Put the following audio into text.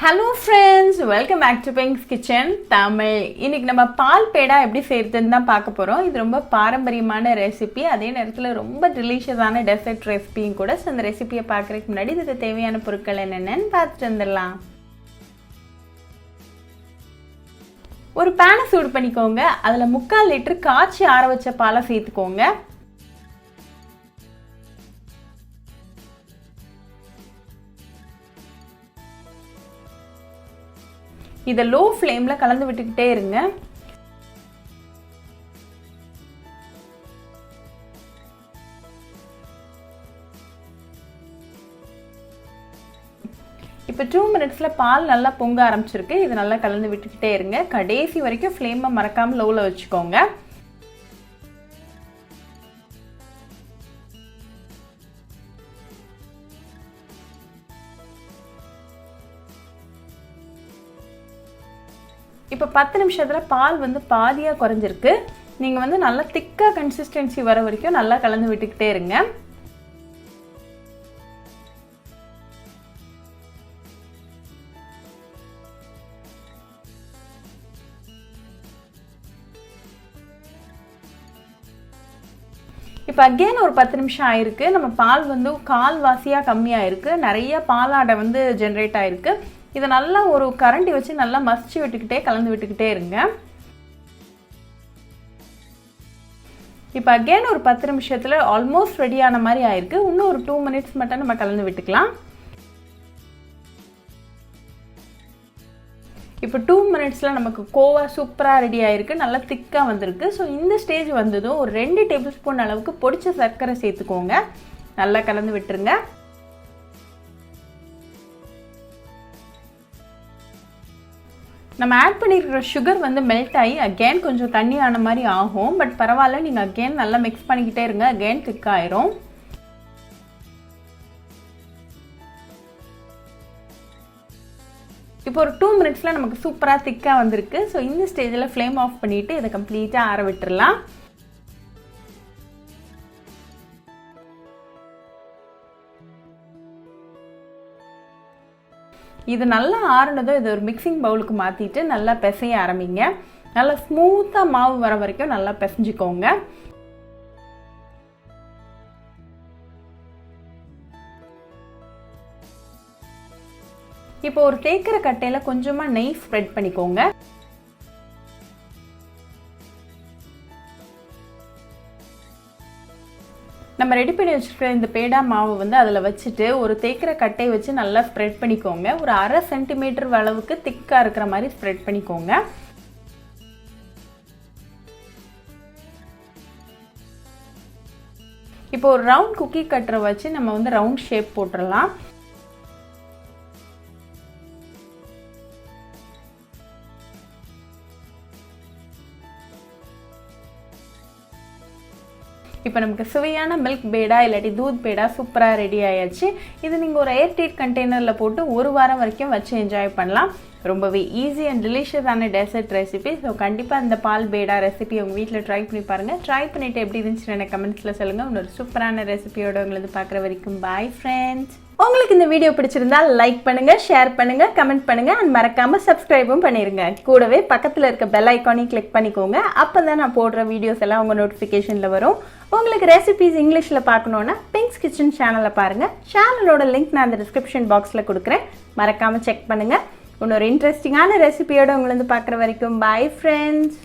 Hello friends, welcome back to Pink's Kitchen Tamil. இன்னைக்கு நம்ம பால் பேடா எப்படி செய்யறதுன்னு தான் பார்க்க போறோம். இது ரொம்ப பாரம்பரியமான ரெசிபி, அதே நேரத்துல ரொம்ப டெலிஷியஸான டெசர்ட் ரெசிபியும் கூட. அந்த ரெசிபியை பார்க்கறதுக்கு முன்னாடி இதுக்கு தேவையான பொருட்கள் என்னென்னன்னு பார்த்துட்டு வந்துடலாம். ஒரு பேனை சூடு பண்ணிக்கோங்க. அதுல 3/4 லிட்டர் காய்ச்சி ஆற வச்ச பாலை சேர்த்துக்கோங்க. இத லோ ஃப்ளேம்ல கலந்து விட்டுக்கிட்டே இருங்க. இப்போ 2 மினிட்ஸ்ல பால் நல்லா பொங்க ஆரம்பிச்சிருக்கு. இது நல்லா கலந்து விட்டுக்கிட்டே இருங்க. கடைசி வரைக்கும் ஃப்ளேமை மறக்காம லோல வச்சுக்கோங்க. இப்போ 10 நிமிஷத்துல பால் வந்து பாதியா குறைஞ்சிருக்கு. நீங்க வந்து நல்லா திக்கா கன்சிஸ்டன்சி வர வரைக்கும் நல்லா கலந்து விட்டுக்கிட்டே இருங்க. இப்போ அகைன் ஒரு 10 நிமிஷம் ஆயிருக்கு. நம்ம பால் வந்து கால்வாசியா கம்மியா இருக்கு. நிறைய பாலாடை வந்து ஜெனரேட் ஆயிருக்கு. இதை நல்லா ஒரு கரண்டி வச்சு நல்லா மசிச்சு விட்டுக்கிட்டே கலந்து விட்டுக்கிட்டே இருங்க. இப்போ அகைன் ஒரு 10 நிமிஷத்துல ஆல்மோஸ்ட் ரெடியான மாதிரி ஆயிருக்கு. இன்னும் ஒரு 2 மினிட்ஸ் மட்டும் நம்ம கலந்து விட்டுக்கலாம். இப்போ 2 மினிட்ஸ்ல நமக்கு கோவா சூப்பரா ரெடி ஆயிருக்கு. நல்லா திக்கா வந்திருக்கு. ஸோ இந்த ஸ்டேஜ் வந்ததும் ஒரு 2 டேபிள் ஸ்பூன் அளவுக்கு பொடிச்ச சர்க்கரை சேர்த்துக்கோங்க. நல்லா கலந்து விட்டுருங்க. நம்ம ஆட் பண்ணியிருக்கிற சுகர் வந்து மெல்ட் ஆகி அகெயின் கொஞ்சம் தண்ணி ஆன மாதிரி ஆகும். பட் பரவாயில்ல, நீங்கள் அகெயின் நல்லா மிக்ஸ் பண்ணிக்கிட்டே இருங்க. அகெயின் திக் ஆயிரும். இப்போ ஒரு 2 மினிட்ஸில் நமக்கு சூப்பராக திக்காக வந்திருக்கு. ஸோ இந்த ஸ்டேஜில் ஃப்ளேம் ஆஃப் பண்ணிவிட்டு இதை கம்ப்ளீட்டாக ஆற விட்டுடலாம். இது நல்லா ஆறுனதும் இது ஒரு மிக்சிங் பவுலுக்கு மாற்றிட்டு நல்லா பிசைய ஆரம்பிங்க. நல்லா ஸ்மூத்தாக மாவு வர வரைக்கும் நல்லா பிசைஞ்சிக்கோங்க. இப்போ ஒரு தேக்கிற கட்டையில் கொஞ்சமாக நெய் ஸ்ப்ரெட் பண்ணிக்கோங்க. நம்ம ரெடி பண்ணி வச்சுருக்கிற இந்த பேடா மாவு வந்து அதில் வச்சுட்டு ஒரு தேக்கிற கட்டை வச்சு நல்லா ஸ்ப்ரெட் பண்ணிக்கோங்க. ஒரு 1/2 சென்டிமீட்டர் அளவுக்கு திக்காக இருக்கிற மாதிரி ஸ்ப்ரெட் பண்ணிக்கோங்க. இப்போ ஒரு ரவுண்ட் குக்கி கட்டரை வச்சு நம்ம வந்து ரவுண்ட் ஷேப் போட்டுடலாம். இப்போ நமக்கு சுவையான மில்க் பேடா இல்லாட்டி தூத் பேடா சூப்பராக ரெடி ஆயாச்சு. இது நீங்கள் ஒரு ஏர்டைட் கண்டெய்னரில் போட்டு 1 வாரம் வரைக்கும் வச்சு என்ஜாய் பண்ணலாம். ரொம்பவே ஈஸி அண்ட் டெலிஷியஸான டெசர்ட் ரெசிபி. ஸோ கண்டிப்பாக இந்த பால் பேடா ரெசிபி உங்கள் வீட்டில் ட்ரை பண்ணி பாருங்கள். ட்ரை பண்ணிவிட்டு எப்படி இருந்துச்சுன்னு எனக்கு கமெண்ட்ஸில் சொல்லுங்கள். இன்னொரு சூப்பரான ரெசிபியோட உங்களை பார்க்குற வரைக்கும் பாய் ஃப்ரெண்ட்ஸ். உங்களுக்கு இந்த வீடியோ பிடிச்சிருந்தா லைக் பண்ணுங்க, ஷேர் பண்ணுங்க, கமெண்ட் பண்ணுங்க அண்ட் மறக்காம சப்ஸ்கிரைபும் பண்ணிருங்க. கூடவே பக்கத்தில் இருக்க பெல் ஐக்கானையும் கிளிக் பண்ணிக்கோங்க. அப்பதான் நான் போடுற வீடியோஸ் எல்லாம் உங்க நோட்டிஃபிகேஷன்ல வரும். உங்களுக்கு ரெசிபிஸ் இங்கிலீஷ்ல பார்க்கணும்னா பிங்க்ஸ் கிச்சன் சேனலை பாருங்க. சேனலோட லிங்க் நான் அந்த டிஸ்கிரிப்ஷன் பாக்ஸ்ல கொடுக்குறேன். மறக்காம செக் பண்ணுங்க. இன்னொரு இன்ட்ரெஸ்டிங்கான ரெசிபியோட உங்களை பார்க்குற வரைக்கும் பாய் ஃப்ரெண்ட்ஸ்.